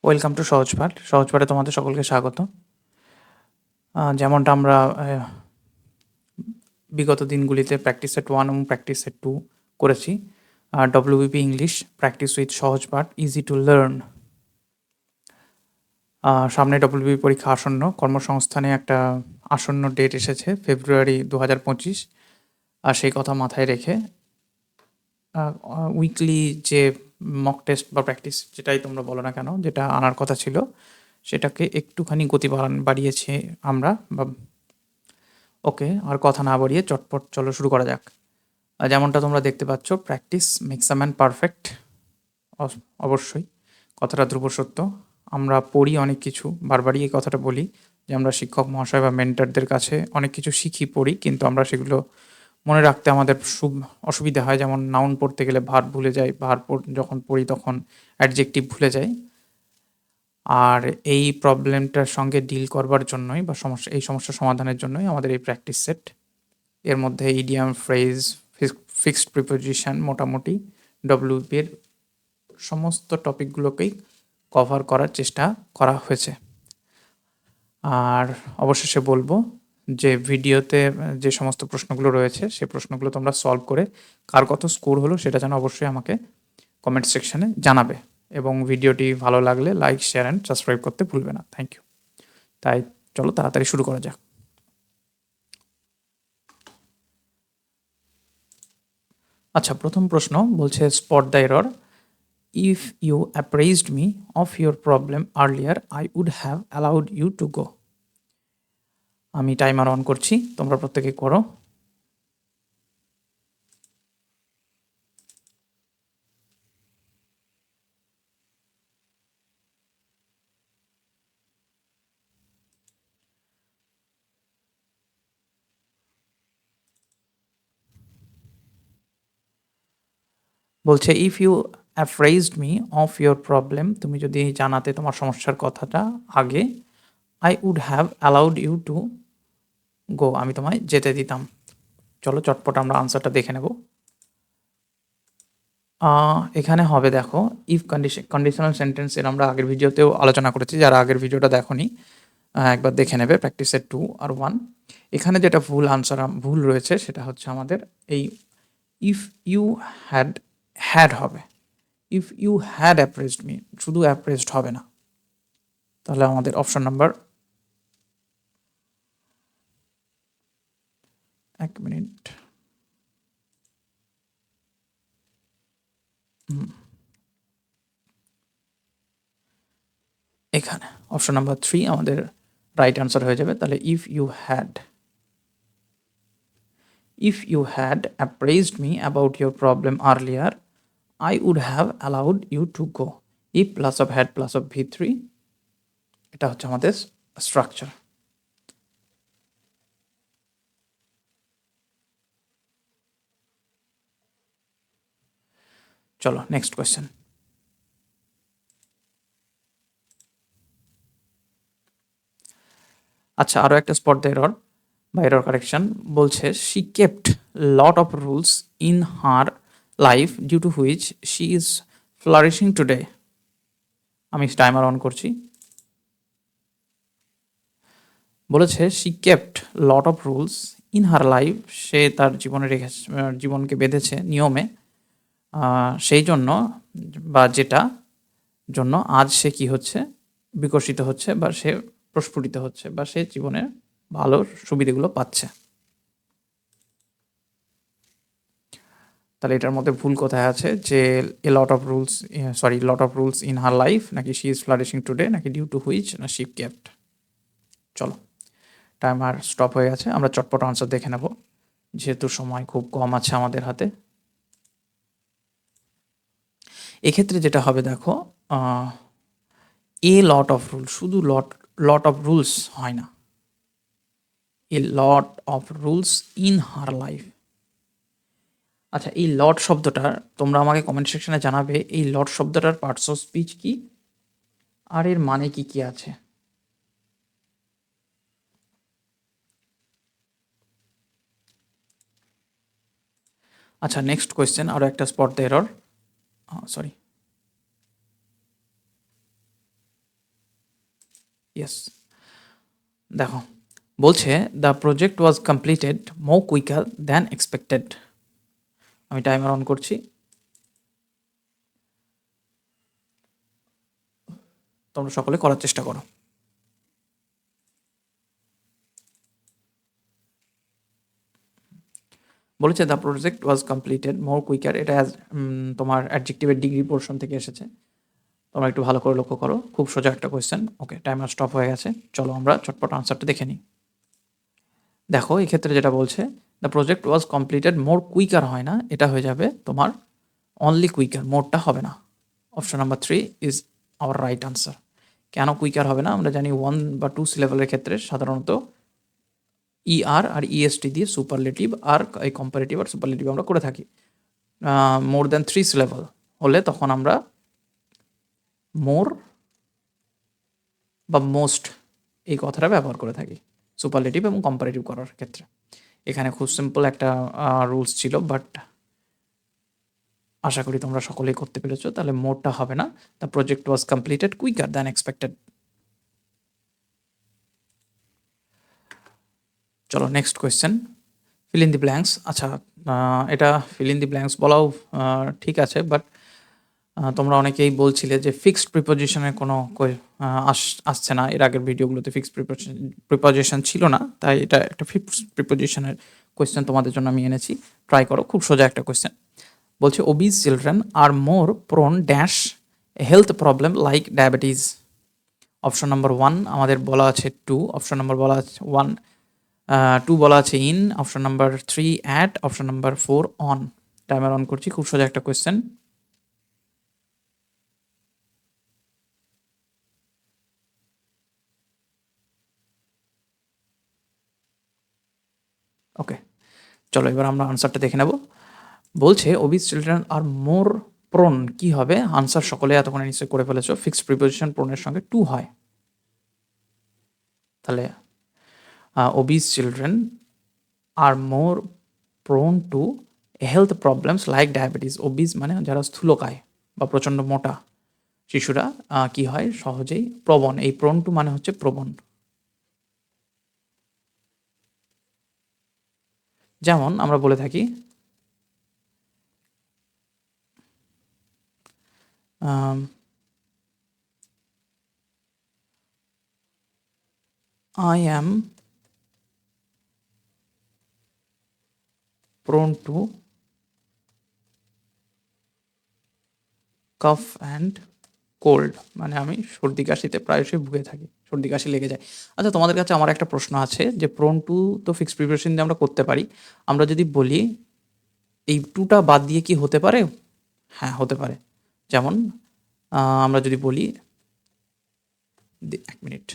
Welcome to সহজপাঠ। সহজপাঠে তোমাদের সকলকে স্বাগত। যেমনটা আমরা বিগত দিনগুলিতে প্র্যাকটিস সেট 1 এবং প্র্যাকটিস সেট 2 করেছি। WBP English practice with Sahajpath, easy to learn. সামনে WBP পরীক্ষা আসন্ন, কর্মসংস্থানে একটা আসন্ন ডেট এসেছে ফেব্রুয়ারি 2025। আর সেই কথা মাথায় রেখে উইকলি যে মক টেস্ট বা প্র্যাকটিস যেটাই তোমরা বলো না কেন, যেটা আনার কথা ছিল সেটাকে একটুখানি গতি বাড়িয়েছি আমরা। ওকে, আর কথা না বাড়িয়ে চটপট চলো শুরু করা যাক। যেমনটা তোমরা দেখতে পাচ্ছ, practice makes a man perfect. অবশ্যই কথাটা ধ্রুব সত্য। আমরা পড়ি অনেক কিছু, বারবারই এই কথাটা বলি যে আমরা শিক্ষক মহাশয় বা মেন্টরদের কাছে অনেক কিছু শিখি, পড়ি, কিন্তু আমরা সেগুলো মনে রাখতে আমাদের অসুবিধা হয়। যেমন নাউন পড়তে গেলে ভার্ব ভুলে যাই, ভার্ব যখন পড়ি তখন অ্যাডজেক্টিভ ভুলে যাই। আর এই প্রবলেমটার সঙ্গে ডিল করবার জন্যই বা এই সমস্যার সমাধানের জন্যই আমাদের এই প্র্যাকটিস সেট। এর মধ্যে ইডিয়াম, ফ্রেজ, ফিক্সড প্রিপোজিশন, মোটামুটি ডব্লিউপির সমস্ত টপিকগুলোকেই কভার করার চেষ্টা করা হয়েছে। আর অবশেষে বলবো যে ভিডিওতে যে সমস্ত প্রশ্নগুলো রয়েছে সেই প্রশ্নগুলো তোমরা সলভ করে কার কত স্কোর হলো সেটা যেন অবশ্যই আমাকে কমেন্ট সেকশনে জানাবে। এবং ভিডিওটি ভালো লাগলে লাইক, শেয়ার অ্যান্ড সাবস্ক্রাইব করতে ভুলবে না। Thank you. তাই চলো তাড়াতাড়ি শুরু করা যাক। আচ্ছা, প্রথম প্রশ্ন বলছে spot the error. If you apprised me of your problem earlier I would have allowed you to go. আমি টাইমার অন করছি, তোমরা প্রত্যেকে করো। বলছে if you apprised me of your problem, তুমি যদি জানাতে তোমার সমস্যার কথাটা আগে, I would have allowed you to go, আমি তোমায় যেতে দিতাম। চলো চটপট আমরা আনসারটা দেখে নেব। এখানে হবে দেখো, ইফ কন্ডিশনাল সেন্টেন্সের আমরা আগের ভিডিওতেও আলোচনা করেছি। যারা আগের ভিডিওটা দেখোনি একবার দেখে নেবে, প্র্যাকটিসের 2 আর 1। এখানে যেটা ভুল রয়েছে সেটা হচ্ছে আমাদের এই ইফ ইউ হ্যাড, হ্যাড হবে। If you had apprised me, শুধু অ্যাপ্রেজড হবে না। তাহলে আমাদের অপশন নাম্বার, এক মিনিট, এখানে অপশন নাম্বার 3 আমাদের রাইট আনসার হয়ে যাবে। তাহলে if you had apprised me about your problem earlier I would have allowed you to go. if plus of had plus of v3, এটা হচ্ছে আমাদের স্ট্রাকচার। চলো নেক্সট কোয়েশ্চেন। আচ্ছা, আরও একটা স্পট দ্য এরর বা এরর কারেকশন। বলছে she kept lot of rules in her life due to which she is flourishing today. আমি টাইমার অন করছি। বলেছে she kept lot of rules in her life, সে তার জীবনে জীবনকে বেঁধেছে নিয়মে, সেই জন্য বা যেটা জন্য আজ সে কি হচ্ছে, বিকশিত হচ্ছে বা সে প্রস্ফুটিত হচ্ছে বা সে জীবনে ভালো সুবিধাগুলো পাচ্ছে। তাহলে এটার মধ্যে ভুল কোথায় আছে, যে লট of rules in her life, নাকি শি ইজ ফ্লারিশিং টুডে, নাকি ডিউ টু হুইচ, না শি কেপ্ট। চলো টাইমার স্টপ হয়ে গেছে, আমরা চটপট আনসার দেখে নেব যেহেতু সময় খুব কম আছে আমাদের হাতে। এক্ষেত্রে যেটা হবে দেখো, এ লট অফ রুলস, শুধু লট অফ রুলস হয় না, a lot of rules in her life. আচ্ছা, এই লট শব্দটার তোমরা আমাকে কমেন্ট সেকশনে জানাবে এই লট শব্দটার পার্টস অফ স্পিচ কি আর এর মানে কি কি আছে। আচ্ছা, নেক্সট কোয়েশ্চেন, আরও একটা spot the error. Sorry, yes, দেখো বলছে the project was completed more quicker than expected. আমি টাইমার অন করছি। তোমরা সকলে করার চেষ্টা করো। বলেছে the project was completed more quicker, এটা তোমার অ্যাডজেক্টিভের ডিগ্রি পোর্শন থেকে এসেছে। তোমরা একটু ভালো করে লক্ষ্য করো, খুব সোজা একটা কোয়েশ্চেন। ওকে, টাইমার স্টপ হয়ে গেছে, চলো আমরা চটপট আনসারটা দেখে নিই। দেখো এক্ষেত্রে যেটা বলছে the project was completed more quicker হয় না, এটা হয়ে যাবে তোমার অনলি কুইকার, মোরটা হবে না। Option number 3 is our right answer. কেন কুইকার হবে না? আমরা জানি 1 বা 2 সিলেবলের ক্ষেত্রে সাধারণত আর ইএসটি দিয়ে সুপারলেটিভ আর এই কম্পারেটিভ আর সুপারলেটিভ আমরা করে থাকি। মোর দ্যান 3 সিলেবল হলে তখন আমরা মোর বা মোস্ট এই কথাটা ব্যবহার করে থাকি সুপারলেটিভ এবং কম্পারেটিভ করার ক্ষেত্রে। এখানে খুব সিম্পল একটা রুলস ছিল, বাট আশা করি তোমরা সকলেই করতে পেরেছো। তাহলে মোরটা হবে না, the project was completed quicker than expected. চলো next question, fill in the blanks. আচ্ছা, এটা ফিল ইন দি ব্ল্যাঙ্কস বলাও ঠিক আছে, বাট তোমরা অনেকেই বলছিলে যে ফিক্সড প্রিপোজিশনের কোনো আসছে না। এর আগের ভিডিওগুলোতে ফিক্সড প্রিপোজিশন ছিল না, তাই এটা একটা ফিক্সড প্রিপোজিশনের কোয়েশ্চেন তোমাদের জন্য আমি এনেছি। ট্রাই করো, খুব সোজা একটা কোয়েশ্চেন। বলছে obese children are more prone dash health problem like diabetes. Option number 1 আমাদের বলা আছে 2, অপশন নাম্বার বলা আছে 2 বলা আছে in, option number 3 at, option number 4 on. Timer on করছি, খুব সোজা একটা কোয়েশ্চেন। ওকে, চলো এবার আমরা আনসারটা দেখে নেব। বলছে obese children are more prone, কি হবে আনসার? সকলে এতক্ষণে নিশ্চয়ই করে ফেলেছো, ফিক্সড প্রিপোজিশন প্রোনের সঙ্গে 2 হয়। তাহলে obese children are more prone to health problems like diabetes. Obese মানে যারা স্থূলকায় বা প্রচণ্ড মোটা শিশুরা কি হয় সহজেই প্রবণ, এই প্রোন টু মানে হচ্ছে প্রবণ। যেমন আমরা বলে থাকি I am prone to cough and cold, মানে আমি সর্দি কাশিতে প্রায়শই ভুগে থাকি, সর্দি কাশি লেগে যায়। আচ্ছা, তোমাদের কাছে আমার একটা প্রশ্ন আছে যে প্রোন টু তো ফিক্সড প্রিপারেশন দিয়ে আমরা করতে পারি, আমরা যদি বলি এই টুটা বাদ দিয়ে কি হতে পারে? হ্যাঁ, হতে পারে। যেমন আমরা যদি বলি 1 minute,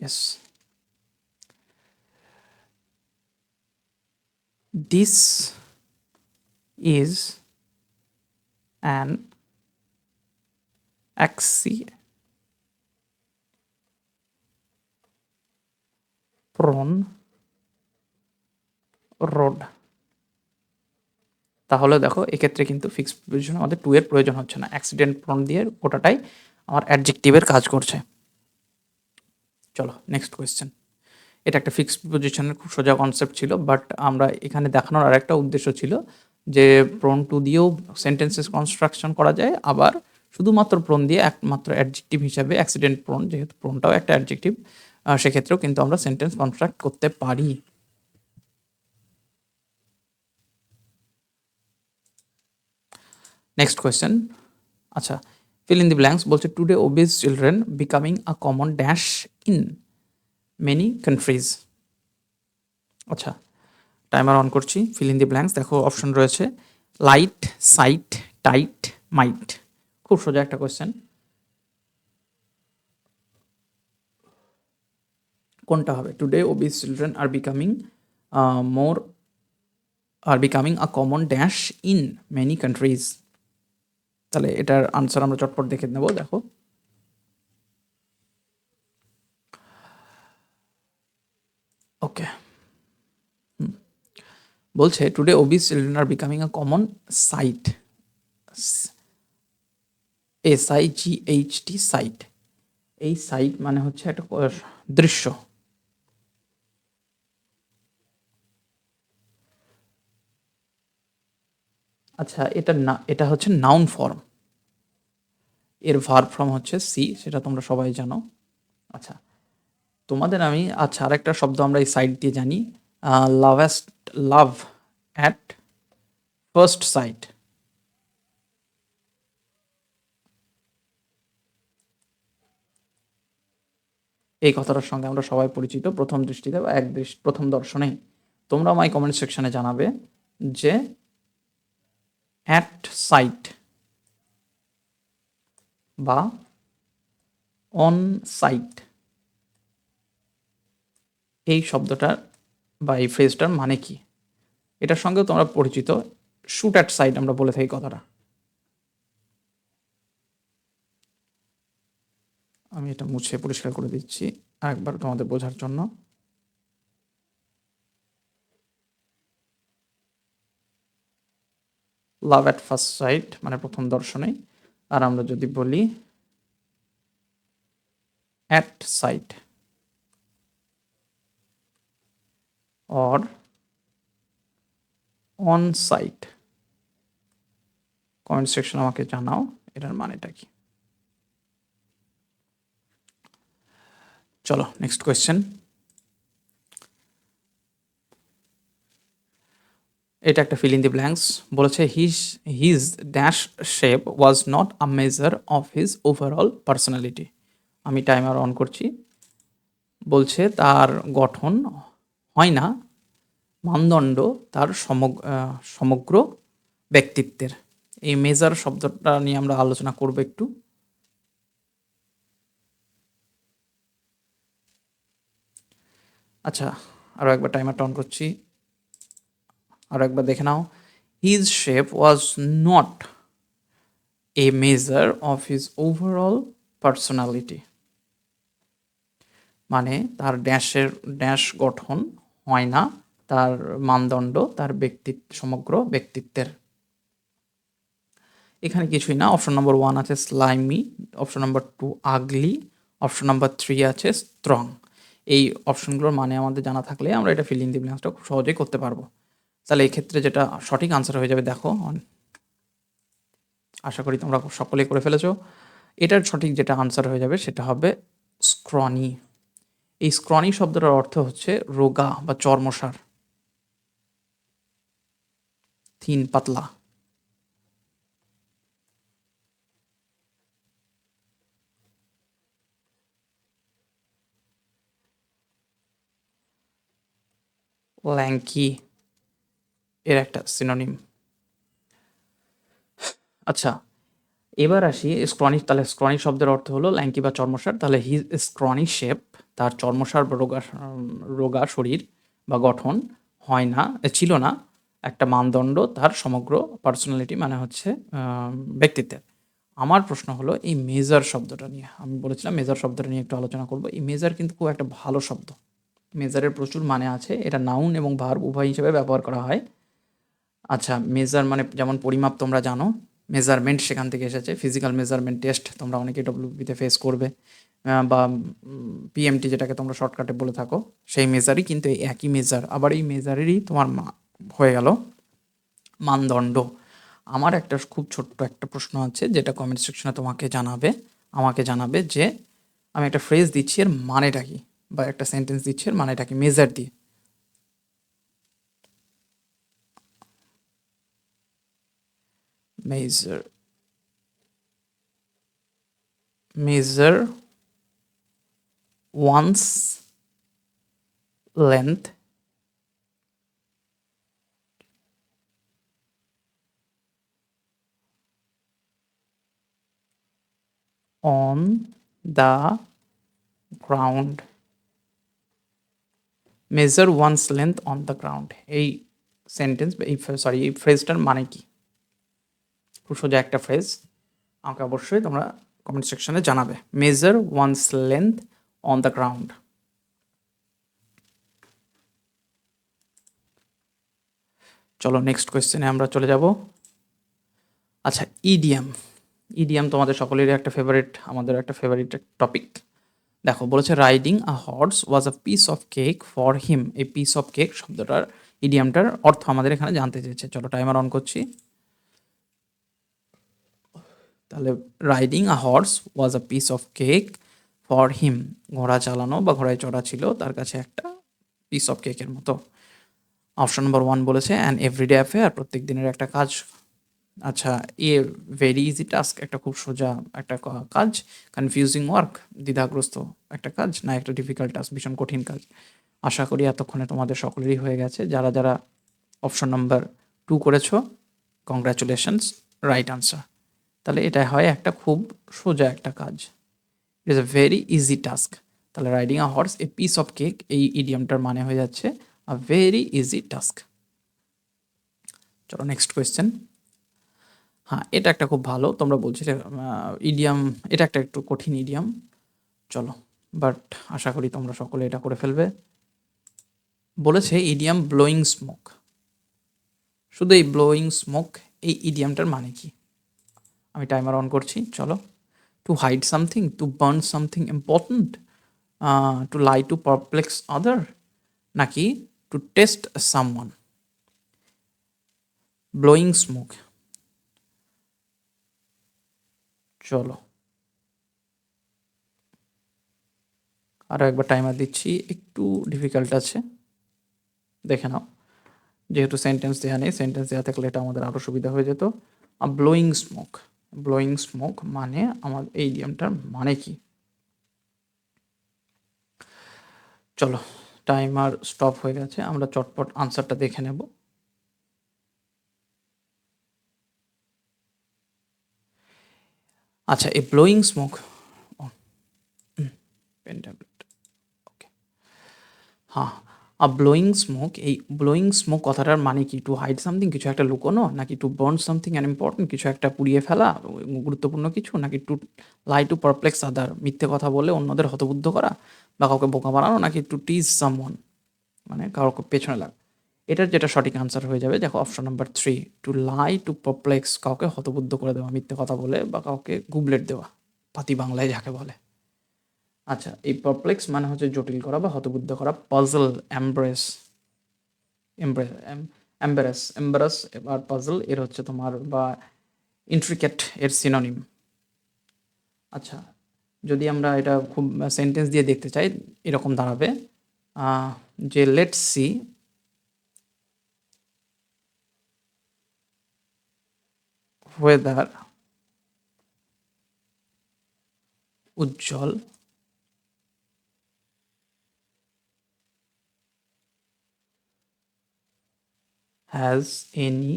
yes, this is an accident prone road. তাহলে দেখো এক্ষেত্রে কিন্তু ফিক্সড প্রিপোজিশন আমাদের 2 এর প্রয়োজন হচ্ছে না, অ্যাক্সিডেন্ট প্রোন দিয়ে ওটাটাই আমার অ্যাডজেক্টিভের কাজ করছে। চলো নেক্সট কোয়েশ্চেন। এটা একটা ফিক্সড প্রিপোজিশনের খুব সোজা কনসেপ্ট ছিল, বাট আমরা এখানে দেখানোর আরেকটা উদ্দেশ্য ছিল যে প্রোন টু দিয়েও সেন্টেন্সেস কনস্ট্রাকশন করা যায়, আবার শুধুমাত্র প্রোন দিয়ে একমাত্র অ্যাডজেক্টিভ হিসাবে অ্যাক্সিডেন্ট প্রোন, যেহেতু প্রোনটাও একটা অ্যাডজেক্টিভ, সেক্ষেত্রেও কিন্তু আমরা সেন্টেন্স কনস্ট্রাক্ট করতে পারি। Next question. আচ্ছা, ফিল ইন দি ব্ল্যাঙ্কস বলছে today obese children becoming a common dash in many countries. আচ্ছা, টাইমার অন করছি, ফিল ইন দি ব্ল্যাঙ্কস। দেখো অপশন রয়েছে লাইট, সাইট, টাইট, মাইট। খুব সোজা একটা কোয়েশ্চেন, কোনটা হবে? Today obese children are becoming a common dash in many countries. তাহলে এটার আনসার আমরা চটপট দেখে নেব। দেখো ওকে, বলছে today obese children are becoming a common sight, SIGHT sight. এই সাইট মানে হচ্ছে একটা দৃশ্য। আচ্ছা, এটা হচ্ছে নাউন ফর্ম, এর ভার্ব ফর্ম হচ্ছে সি, সেটা তোমরা সবাই জানো। আচ্ছা, তোমাদের আমি আরেকটা শব্দ আমরা এই সাইট দিয়ে জানি, লাভ অ্যাট ফার্স্ট সাইট। এই কথাটার সঙ্গে আমরা সবাই পরিচিত, প্রথম দৃষ্টিতে বা প্রথম দর্শনে। তোমরা আমায় কমেন্ট সেকশনে জানাবে যে অ্যাট সাইট বা অন সাইট এই শব্দটার বা এই ফ্রেজটার মানে কি। এটার সঙ্গেও তোমরা পরিচিত, শুট অ্যাট সাইট আমরা বলে থাকি কথাটা। আমি এটা মুছে পরিষ্কার করে দিচ্ছি আরেকবার তোমাদের বোঝার জন্য। লাভ অ্যাট ফার্স্ট সাইট মানে প্রথম দর্শনে, আর আমরা যদি বলি at sight or on sight, comment section আমাকে জানাও এটার মানেটা কি। চলো নেক্সট কোয়েশ্চেন। এটা একটা ফিল ইন দি ব্ল্যাঙ্কস বলেছে, his dash shape was not a measure of his overall personality. আমি টাইমার অন করছি। বলছে তার গঠন হয় না মানদণ্ড তার সমগ্র ব্যক্তিত্বের। এই মেজার শব্দটা নিয়ে আমরা আলোচনা করব একটু। আচ্ছা, আরও একবার টাইমারটা অন করছি, আরও একবার দেখে নাও। His shape was not a measure of his overall personality, মানে তার ড্যাশ গঠন হয় না তার মানদণ্ড তার সমগ্র ব্যক্তিত্বের। এখানে কিছুই না। অপশন নম্বর 1 আছে স্লাইমি, অপশন নম্বর 2 আগলি, অপশন নম্বর 3 আছে স্ট্রং। এই অপশনগুলোর মানে আমাদের জানা থাকলে আমরা এটা ফিল ইন দি ব্ল্যাঙ্কসটা খুব সহজেই করতে পারবো। তাহলে এই ক্ষেত্রে যেটা সঠিক আনসার হয়ে যাবে, দেখো, আশা করি তোমরা সকলেই করে ফেলেছো। এটার সঠিক যেটা আনসার হয়ে যাবে সেটা হবে স্ক্রনি। এই স্ক্রনি শব্দটার অর্থ হচ্ছে রোগা বা চর্মসার, থিন, পাতলা। ল্যাঙ্কি এর একটা সিনোনিম। আচ্ছা, এবার আসি স্ক্রনি। তাহলে স্ক্রনি শব্দের অর্থ হলো ল্যাঙ্কি বা চর্মসার। তাহলে হিজ স্ক্রনি শেপ, তার চর্মসার বা রোগা শরীর বা গঠন হয় না, ছিল না একটা মানদণ্ড তার সমগ্র পার্সোনালিটি মানে হচ্ছে ব্যক্তিত্বের। আমার প্রশ্ন হলো এই মেজার শব্দটা নিয়ে। আমি বলেছিলাম মেজার শব্দটা নিয়ে একটু আলোচনা করব। এই মেজার কিন্তু খুব একটা ভালো শব্দ। মেজারের প্রচুর মানে আছে, এটা নাউন এবং ভার্ব উভয় হিসেবে ব্যবহার করা হয়। আচ্ছা, মেজার মানে যেমন পরিমাপ, তোমরা জানো মেজারমেন্ট সেখান থেকে এসেছে। ফিজিক্যাল মেজারমেন্ট টেস্ট তোমরা অনেকেই ডব্লিউবিতে ফেস করবে, বা পিএমটি যেটাকে তোমরা শর্টকাটে বলে থাকো, সেই মেজারই কিন্তু এই একই মেজার। আবার এই মেজারেরই তোমার হয়ে গেল মানদণ্ড। আমার একটা খুব ছোট্ট একটা প্রশ্ন আছে যেটা কমেন্ট সেকশনে আমাকে জানাবে যে আমি একটা ফ্রেজ দিচ্ছি এর মানেটা কি, বা একটা সেন্টেন্স দিচ্ছি এর মানেটা কি মেজার দিয়ে। Measure, measure one's length on the ground, measure one's length on the ground। এই সেন্টেন্স, এই ফ্রেজটার মানে কি? খুব সোজা একটা ফ্রেজ, আমাকে অবশ্যই তোমরা কমেন্ট সেকশনে জানাবে। Measure one's length on the ground. চলো নেক্সট কোয়েশ্চেনে আমরা চলে যাব। আচ্ছা, ইডিয়াম। ইডিয়াম তোমাদের সকলেরই একটা ফেভারিট, আমাদেরও একটা ফেভারিট টপিক। দেখো বলেছে riding a horse was a piece of cake for him. এই পিস অফ কেক শব্দটার ইডিয়ামটার অর্থ আমাদের এখানে জানতে চেয়েছে। চলো টাইমার অন করছি। তাহলে riding a horse was a piece of cake for him, ঘোড়া চালানো বা ঘোড়ায় চড়া ছিল তার কাছে একটা পিস অফ কেকের মতো। অপশন নম্বর 1 বলেছে অ্যান এভরিডে অ্যাফেয়ার, প্রত্যেক দিনের একটা কাজ। আচ্ছা, এ ভেরি ইজি টাস্ক, একটা খুব সোজা একটা কাজ। কনফিউজিং ওয়ার্ক, দ্বিধাগ্রস্ত একটা কাজ, না একটা ডিফিকাল্ট টাস্ক, ভীষণ কঠিন কাজ। আশা করি এতক্ষণে তোমাদের সকলেরই হয়ে গেছে। যারা যারা অপশন নাম্বার 2 করেছো, কংগ্রাচুলেশনস, রাইট আনসার। তাহলে এটা হয় একটা খুব সোজা একটা কাজ। It is a very easy task. তাহলে riding a horse a piece of cake, এই ইডিয়ামটার মানে হয়ে যাচ্ছে আ ভেরি ইজি টাস্ক। চলো নেক্সট কোয়েশ্চেন। হ্যাঁ, এটা একটা খুব ভালো, তোমরা বলছিলে ইডিয়াম, এটা একটা একটু কঠিন ইডিয়াম। চলো, বাট আশা করি তোমরা সকলে এটা করে ফেলবে। বলেছে ইডিয়াম ব্লোয়িং স্মোক। শুধু এই ব্লোয়িং স্মোক, এই ইডিয়ামটার মানে কি? আমি টাইমার অন করছি, চলো। To hide something, to burn something important, to lie to perplex other, নাকি to test someone? Blowing smoke. চলো আরও একবার টাইমার দিচ্ছি, একটু ডিফিকাল্ট আছে, দেখে নাও। যেহেতু সেন্টেন্স দেওয়া নেই, সেন্টেন্স দেওয়া থাকলে এটা আমাদের আরও সুবিধা হয়ে যেত। ব্লোয়িং স্মোক, ব্লোয়িং স্মোক মানে আমার এই ইডিয়ামটার মানে কি? চলো টাইমার স্টপ হয়ে গেছে, আমরা চটপট আনসারটা দেখে নেব। আচ্ছা, এই ব্লোয়িং স্মোক, পেন ট্যাবলেট, ওকে, হ্যাঁ, ব্লোয়িং স্মোক, এই ব্লোয়িং স্মোক কথাটার মানে কি? টু হাইড সামথিং, কিছু একটা লুকোনো, নাকি two burn something and important, কিছু একটা পুড়িয়ে ফেলা গুরুত্বপূর্ণ কিছু, নাকি টু লাই টু পারপ্লেক্স আদার, মিথ্যে কথা বলে অন্যদের হতবুদ্ধ করা বা কাউকে বোকা বানানো, নাকি টু টিজ সামওয়ান, মানে কাউকে পেছনে লাগা? এটার যেটা সঠিক আনসার হয়ে যাবে, দেখো option number 3, to lie to perplex, কাউকে হতবুদ্ধ করে দেওয়া, মিথ্যে কথা বলে বা কাউকে গুবলেট দেওয়া, পাতি বাংলায় যাকে বলে। আচ্ছা, এই পারপ্লেক্স মানে হচ্ছে জটিল করা বা হতবুদ্ধ করা। পাজল, এমব্রেস, এম্বারাস, এম্বারাস আর পাজল এর হচ্ছে তোমার বা ইন্ট্রিকেট এর সিনোনিম। আচ্ছা, যদি আমরা এটা খুব সেন্টেন্স দিয়ে দেখতে চাই, এরকম দাঁড়াবে যে let's see whether Ujjwal has any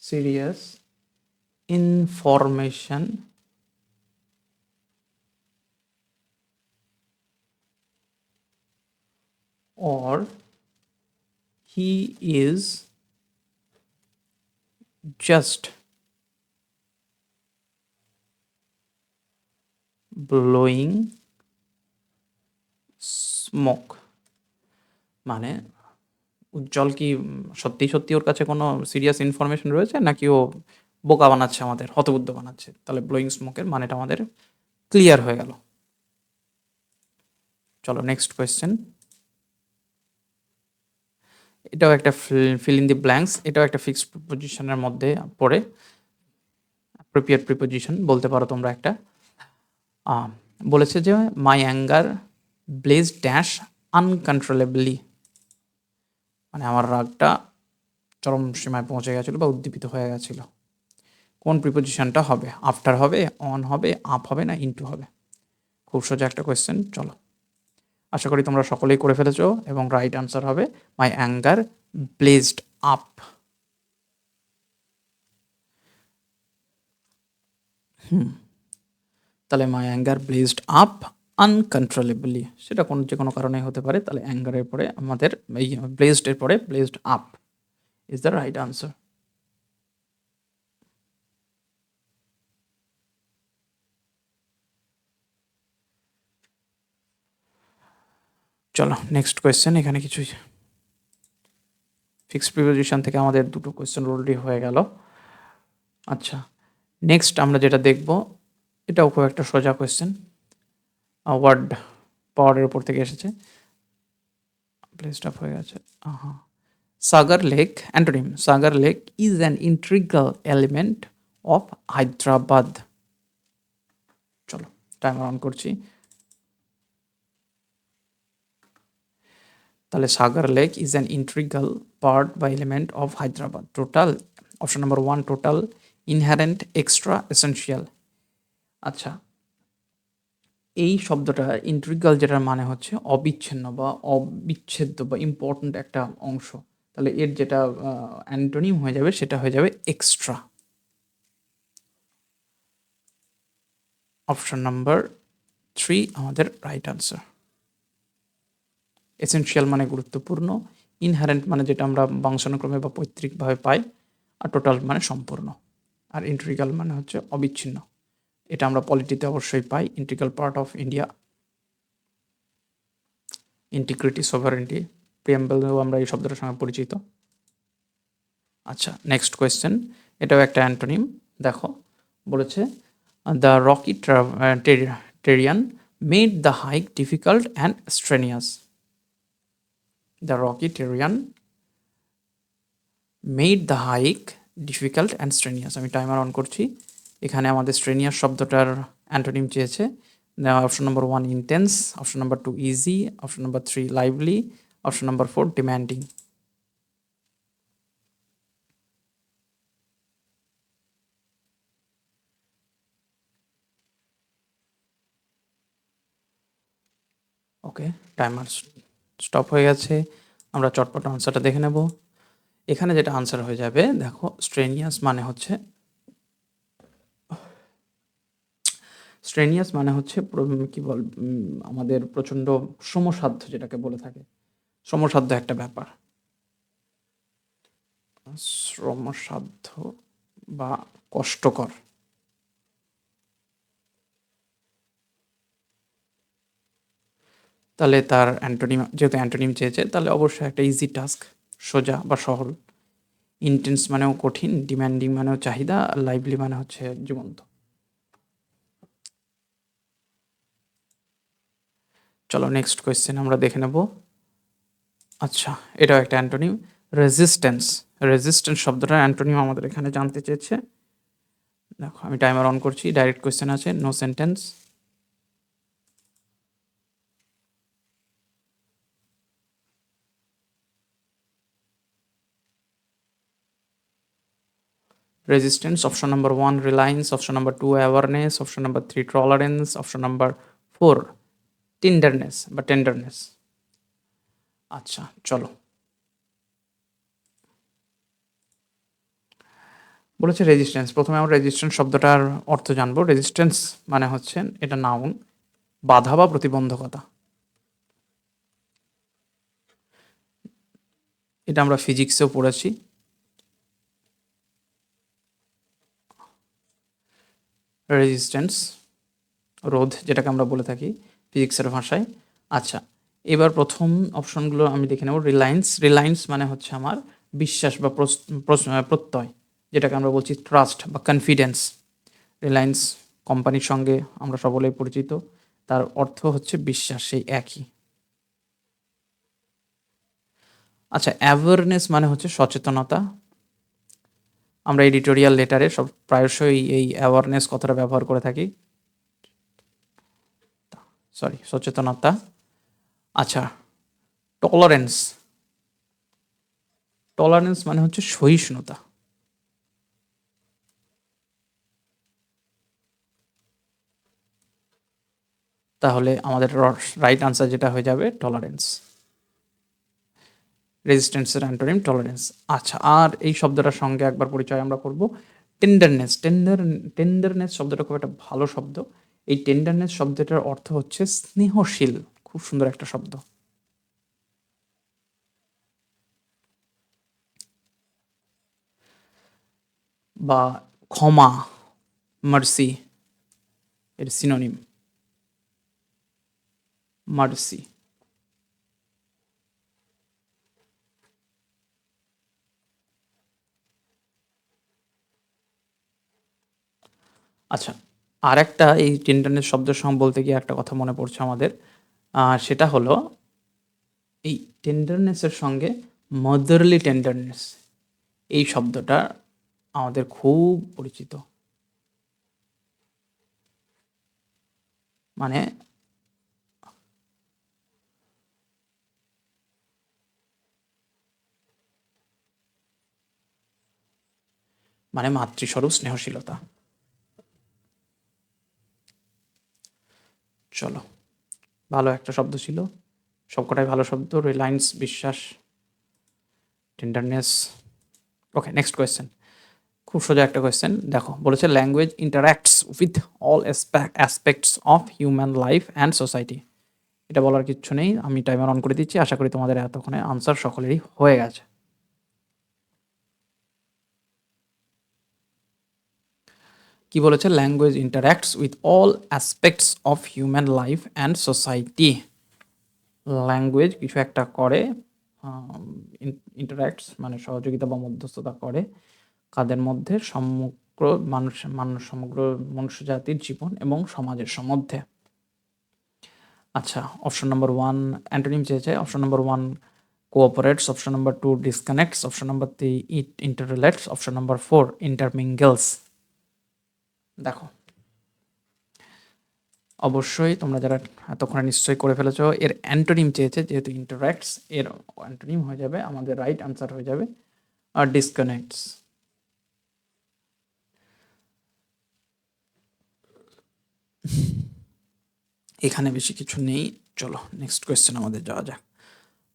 serious information or he is just blowing smoke, মানে উজ্জ্বল কি সত্যি সত্যি ওর কাছে কোনো সিরিয়াস ইনফরমেশন রয়েছে, নাকি ও বোকা বানাচ্ছে, আমাদের হতবুদ্ধ বানাচ্ছে? তাহলে ব্লোয়িং স্মোকের মানেটা আমাদের ক্লিয়ার হয়ে গেল। চলো নেক্সট কোয়েশ্চেন। এটাও একটা ফিল ইন দি ব্ল্যাঙ্কস, এটাও একটা ফিক্সড প্রিপোজিশনের মধ্যে পড়ে। অ্যাপ্রোপ্রিয়েট প্রিপোজিশন বলতে পারো তোমরা একটা। বলেছে যে মাই অ্যাঙ্গার ব্লেজ ড্যাশ আনকন্ট্রোলেবলি, মানে আমার রাগটা চরম সীমায় পৌঁছে গেছিলো বা উদ্দীপিত হয়ে গেছিলো। কোন প্রিপোজিশনটা হবে? আফটার হবে, অন হবে, আপ হবে, না ইনটু হবে? খুব সোজা একটা কোয়েশ্চেন। চলো, আশা করি তোমরা সকলেই করে ফেলেছো এবং রাইট আনসার হবে মাই অ্যাঙ্গার ব্লেজড আপ। তাহলে মাই অ্যাঙ্গার ব্লেজড আপ আনকন্ট্রোলেবলি, সেটা যে কোনো কারণে হতে পারে। তাহলে অ্যাঙ্গারের পরে আমাদের এই ব্লেজড এর পরে blazed up is the right answer. চলো নেক্সট কোয়েশ্চেন। এখানে কিছু ফিক্সড প্রিপোজিশন থেকে আমাদের দুটো কোয়েশ্চেন অলরেডি হয়ে গেল। আচ্ছা, নেক্সট আমরা যেটা দেখব, এটাও খুব একটা সোজা কোয়েশ্চেন, ওয়ার্ড পাওয়ারের উপর থেকে এসেছে। প্লেসড আপ হয়ে গেছে। Sagar Lake, antonym, Sagar Lake is an integral element of Hyderabad. চলো টাইমার অন করছি। তাহলে Sagar Lake is an integral part বা element of Hyderabad. Total, option number 1 total, inherent, extra, essential. আচ্ছা, এই শব্দটা ইন্ট্রিগাল, যেটার মানে হচ্ছে অবিচ্ছিন্ন বা অবিচ্ছেদ্য বা ইম্পর্ট্যান্ট একটা অংশ, তাহলে এর যেটা অ্যান্টোনিম হয়ে যাবে সেটা হয়ে যাবে এক্সট্রা। অপশন নাম্বার 3 আমাদের রাইট আনসার। এসেনশিয়াল মানে গুরুত্বপূর্ণ, ইনহারেন্ট মানে যেটা আমরা বংশানুক্রমে বা পৈতৃকভাবে পাই, আর টোটাল মানে সম্পূর্ণ, আর ইন্ট্রিগাল মানে হচ্ছে অবিচ্ছিন্ন। এটা আমরা পলিটিতে অবশ্যই পাই, integral part of India, integrity, sovereignty, প্রিয়াম্বলেও আমরা এই শব্দটার সঙ্গে পরিচিত। আচ্ছা, নেক্সট কোয়েশ্চেন, এটাও একটা অ্যান্টোনিম। দেখো বলেছে, the rocky terrain made the hike difficult and strenuous. The rocky terrain made the hike difficult and strenuous. আমি টাইমার অন করছি। এখানে আমাদের স্ট্রেনিয়াস শব্দটার অ্যান্টোনিম চেয়েছে। Option number 1 intense, option number 2 easy, option number 3 lively, option number 4 demanding. Okay, timer stop হয়ে গেছে। আমরা চটপট আনসারটা দেখে নেব। এখানে যেটা আনসার হয়ে যাবে, দেখো স্ট্রেনিয়াস মানে হচ্ছে, স্ট্রেনিয়াস মানে হচ্ছে কি বল, আমাদের প্রচণ্ড শ্রমসাধ্য যেটাকে বলে থাকে, শ্রমসাধ্য একটা ব্যাপার, শ্রমসাধ্য বা কষ্টকর। তাহলে তার অ্যান্টোনিম, যেহেতু অ্যান্টোনিম চেয়েছে, তাহলে অবশ্যই একটা ইজি টাস্ক, সোজা বা সহল। ইন্টেন্স মানেও কঠিন, ডিম্যান্ডিং মানেও চাহিদা, আর লাইভলি মানে হচ্ছে জীবন্ত। চলো নেক্সট কোয়েশ্চেন আমরা দেখে নেব। আচ্ছা, এটাও একটা অ্যান্টোনিম, রেজিস্ট্যান্স। রেজিস্ট্যান্স শব্দটার অ্যান্টোনিম আমাদের এখানে জানতে চেয়েছে। দেখো আমি টাইমার অন করছি, ডাইরেক্ট কোয়েশ্চেন আছে, no sentence. Resistance, option number 1 reliance, option number 2 awareness, option number 3 tolerance, option number 4 tenderness বা টেন্ডারনেস। আচ্ছা চলো, বলেছে রেজিস্ট্যান্স। প্রথমে আমরা রেজিস্ট্যান্স শব্দটার অর্থ জানবো। রেজিস্ট্যান্স মানে হচ্ছে, এটা নাউন, বাধা বা প্রতিবন্ধকতা। এটা আমরা ফিজিক্সেও পড়েছি। রেজিস্ট্যান্স, রোধ যেটাকে আমরা বলে থাকি ফিজিক্সের ভাষায়। আচ্ছা, এবার প্রথম অপশনগুলো আমি দেখে নেব। রিলায়েন্স, রিলায়েন্স মানে হচ্ছে আমার বিশ্বাস বা প্রত্যয়, যেটাকে আমরা বলছি ট্রাস্ট বা কনফিডেন্স। রিলায়েন্স কোম্পানির সঙ্গে আমরা সকলেই পরিচিত, তার অর্থ হচ্ছে বিশ্বাস, সেই একই। আচ্ছা, অ্যাওয়ারনেস মানে হচ্ছে সচেতনতা। আমরা এডিটোরিয়াল লেটারে সব প্রায়শই এই অ্যাওয়ারনেস কথাটা ব্যবহার করে থাকি, সরি সচেতনতা। আচ্ছা, টলারেন্স, টলারেন্স মানে হচ্ছে সহিষ্ণুতা। তাহলে আমাদের রাইট আনসার যেটা হয়ে যাবে টলারেন্স। রেজিস্ট্যান্সের অ্যান্টোনিম টলারেন্স। আচ্ছা, আর এই শব্দটার সঙ্গে একবার পরিচয় আমরা করব। টেন্ডারনেস, টেন্ডারনেস শব্দটা খুব একটা ভালো শব্দ। এই টেন্ডারনেস শব্দটার অর্থ হচ্ছে স্নেহশীল, খুব সুন্দর একটা শব্দ। বা ক্ষমা, মার্সি এর সিনোনিম, মার্সি। আচ্ছা, আরেকটা এই টেন্ডারনেস শব্দের সঙ্গে বলতে গিয়ে একটা কথা মনে পড়ছে আমাদের। সেটা হলো এই টেন্ডারনেসের সঙ্গে মাদারলি টেন্ডারনেস এই শব্দটা আমাদের খুব পরিচিত। মানে মাতৃস্বরূপ স্নেহশীলতা। চলো, ভালো একটা শব্দ ছিল। সবকটাই ভালো শব্দ। রিলায়েন্স, বিশ্বাস, টেন্ডারনেস। ওকে, নেক্সট কোয়েশ্চেন। খুব সোজা একটা কোয়েশ্চেন। দেখো, বলেছে language ইন্টারাক্টস with all aspects of human life and society. এটা বলার কিচ্ছু নেই, আমি টাইমার অন করে দিচ্ছি। আশা করি তোমাদের এতক্ষণে আনসার সকলেরই হয়ে গেছে। কি বলেছে? Language ইন্টারাক্টস with all aspects of human life and society. Language কিছু একটা করে, ইন্টারাক্টস মানে সহযোগিতা বা মধ্যস্থতা করে কাদের মধ্যে? সমগ্র সমগ্র মনুষ্য জাতির জীবন এবং সমাজের মধ্যে। আচ্ছা, অপশন নাম্বার 1 অ্যান্টোনিম চেয়েছে। Option number 1 cooperates, option number 2 disconnects, option number 3 it interrelates, option number 4 intermingles. দেখো, অবশ্যই তোমরা যারা এতক্ষণে নিশ্চয়ই করে ফেলেছো। এর অ্যান্টোনিম চেয়েছে, যেহেতু ইন্টারাক্টস, এর অ্যান্টোনিম হয়ে যাবে, আমাদের রাইট আনসার হয়ে যাবে আর ডিসকানেক্টস। এখানে বেশি কিছু নেই। চলো নেক্সট কোয়েশ্চেন আমাদের যাওয়া যাক।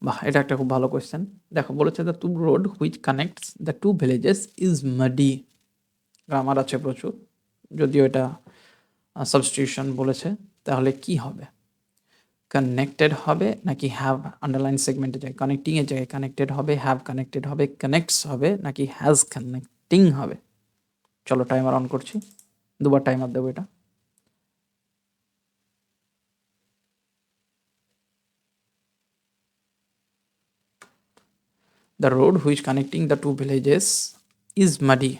বাহ, এটা একটা খুব ভালো কোয়েশ্চেন। দেখো, বলেছে the two road which connects the two villages is muddy. Grammar আছে প্রচুর, যদিও এটা সাবস্টিটিউশন বলেছে। তাহলে কি হবে? কানেক্টেড হবে নাকি হ্যাভ? আন্ডারলাইন সেগমেন্টে যায়, কানেক্টিং এর জায়গায় কানেক্টেড হবে, হ্যাভ কানেক্টেড হবে, কানেক্টস হবে, নাকি হ্যাজ কানেক্টিং হবে? চলো টাইমার অন করছি, দুবার টাইমার দেবো এটা। The road which connecting the two villages is muddy.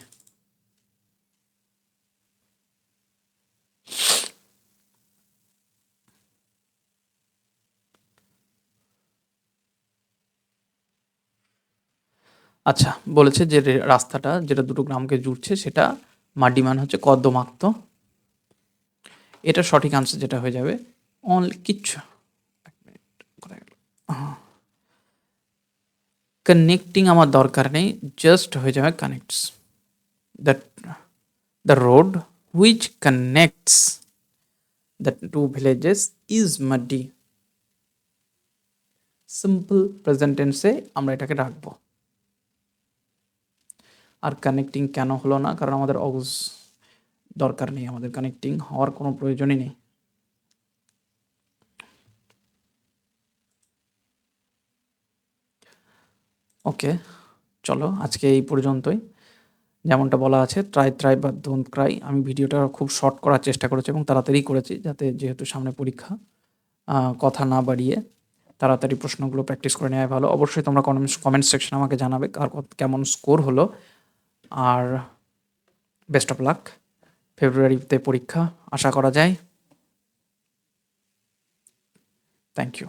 আচ্ছা, বলেছে যে রাস্তাটা যেটা দুটো গ্রামকে জুড়ছে সেটা মাড্ডি মানে হচ্ছে কর্দমাক্ত। এটা সঠিক আনসার যেটা হয়ে যাবে অনলি কিচ্ছু কানেক্টিং আমার দরকার নেই, জাস্ট হয়ে যাবে connects. That the road which connects the two villages is muddy. Simple present টেন্সে আমরা এটাকে রাখবো। আর কানেক্টিং কেন হলো না? কারণ আমাদের অগজ দরকার নেই, আমাদের কানেক্টিং হওয়ার কোনো প্রয়োজনই নেই। ওকে, চলো আজকে এই পর্যন্তই। যেমনটা বলা আছে, ট্রাই বা ডোন্ট ক্রাই। আমি ভিডিওটা খুব শর্ট করার চেষ্টা করেছি এবং তাড়াতাড়ি করেছি, যাতে যেহেতু সামনে পরীক্ষা, কথা না বাড়িয়ে তাড়াতাড়ি প্রশ্নগুলো প্র্যাকটিস করে নেওয়াই ভালো। অবশ্যই তোমরা কমেন্ট সেকশনে আমাকে জানাবে কার কেমন স্কোর হলো। আর বেস্ট অফ লাক। ফেব্রুয়ারিতে পরীক্ষা আশা করা যায়। Thank you.